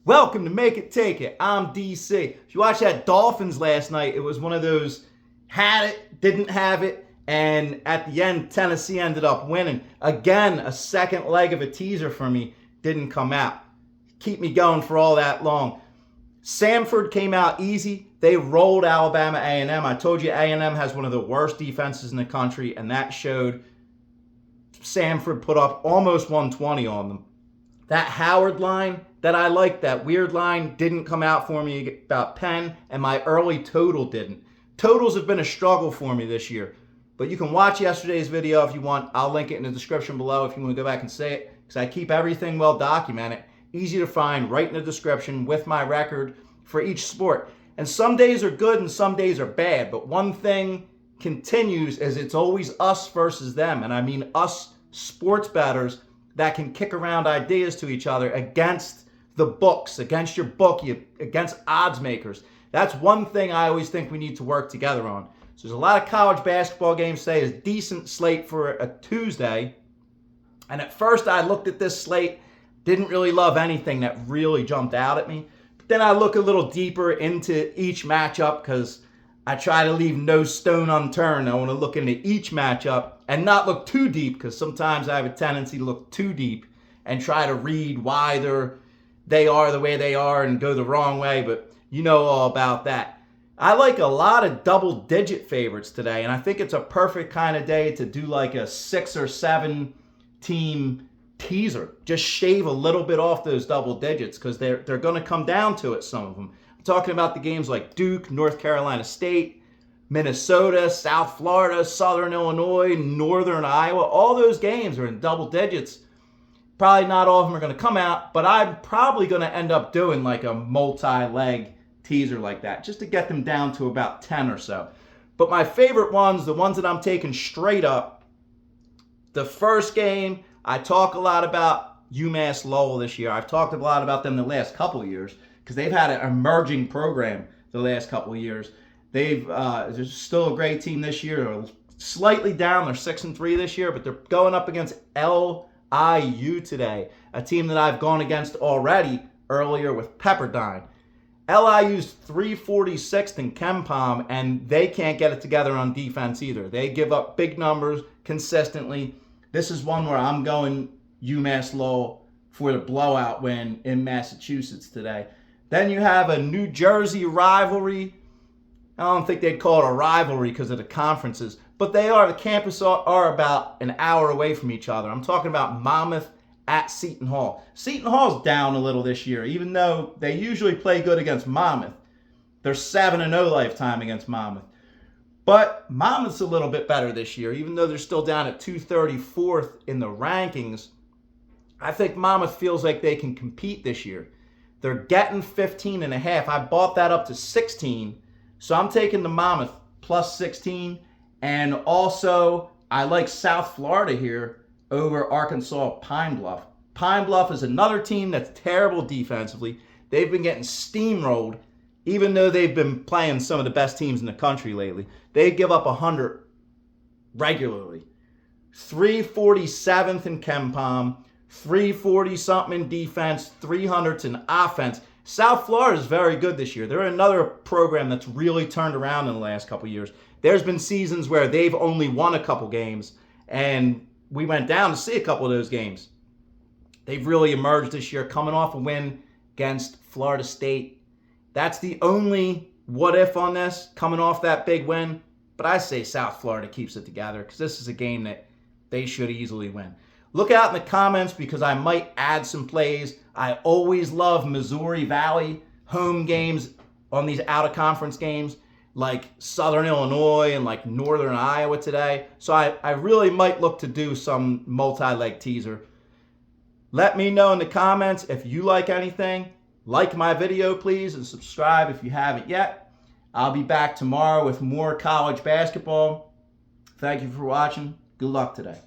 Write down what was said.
Welcome to Make It Take It. I'm DC. If you watched that Dolphins last night, it was one of those had it, didn't have it, and at the end, Tennessee ended up winning. Again, a second leg of a teaser for me didn't come out. Keep me going for all that long. Samford came out easy. They rolled Alabama A&M. I told you A&M has one of the worst defenses in the country, and that showed. Samford put up almost 120 on them. That Howard line that I liked, that weird line, didn't come out for me about Penn, and my early total didn't. Totals have been a struggle for me this year. But you can watch yesterday's video if you want. I'll link it in the description below if you want to go back and see it, because I keep everything well documented. Easy to find right in the description with my record for each sport. And some days are good and some days are bad. But one thing continues is it's always us versus them. And I mean us sports bettors that can kick around ideas to each other against the books, against your bookie, against odds makers. That's one thing I always think we need to work together on. So there's a lot of college basketball games today. It's a decent slate for a Tuesday. And at first I looked at this slate, didn't really love anything that really jumped out at me. But then I look a little deeper into each matchup because I try to leave no stone unturned. I want to look into each matchup and not look too deep, because sometimes I have a tendency to look too deep and try to read why they are the way they are and go the wrong way. But you know all about that. I like a lot of double-digit favorites today, and I think it's a perfect kind of day to do like a 6 or 7 team teaser. Just shave a little bit off those double digits because they're going to come down to it, some of them. I'm talking about the games like Duke, North Carolina State, Minnesota, South Florida, Southern Illinois, Northern Iowa. All those games are in double digits. Probably not all of them are going to come out, but I'm probably going to end up doing like a multi-leg teaser like that, just to get them down to about 10 or so. But my favorite ones, the ones that I'm taking straight up, the first game, I talk a lot about UMass Lowell this year. I've talked a lot about them the last couple of years because they've had an emerging program the last couple of years. They're still a great team this year. They're slightly down. They're 6-3 this year, but they're going up against LIU today, a team that I've gone against already earlier with Pepperdine. LIU's 346th in KenPom, and they can't get it together on defense either. They give up big numbers consistently. This is one where I'm going UMass Lowell for the blowout win in Massachusetts today. Then you have a New Jersey rivalry. I don't think they'd call it a rivalry because of the conferences, but they are. The campuses are about an hour away from each other. I'm talking about Monmouth at Seton Hall. Seton Hall's down a little this year, even though they usually play good against Monmouth. They're 7-0 lifetime against Monmouth. But Monmouth's a little bit better this year, even though they're still down at 234th in the rankings. I think Monmouth feels like they can compete this year. They're getting 15.5. I bought that up to 16. So I'm taking the Monmouth plus 16. And also, I like South Florida here over Arkansas Pine Bluff. Pine Bluff is another team that's terrible defensively. They've been getting steamrolled, even though they've been playing some of the best teams in the country lately. They give up 100 regularly. 347th in KenPom, 340-something in defense, 300s in offense. South Florida is very good this year. They're another program that's really turned around in the last couple of years. There's been seasons where they've only won a couple games, and we went down to see a couple of those games. They've really emerged this year, coming off a win against Florida State. That's the only what-if on this, coming off that big win. But I say South Florida keeps it together because this is a game that they should easily win. Look out in the comments because I might add some plays. I always love Missouri Valley home games on these out-of-conference games like Southern Illinois and like Northern Iowa today. So I really might look to do some multi-leg teaser. Let me know in the comments if you like anything. Like my video, please, and subscribe if you haven't yet. I'll be back tomorrow with more college basketball. Thank you for watching. Good luck today.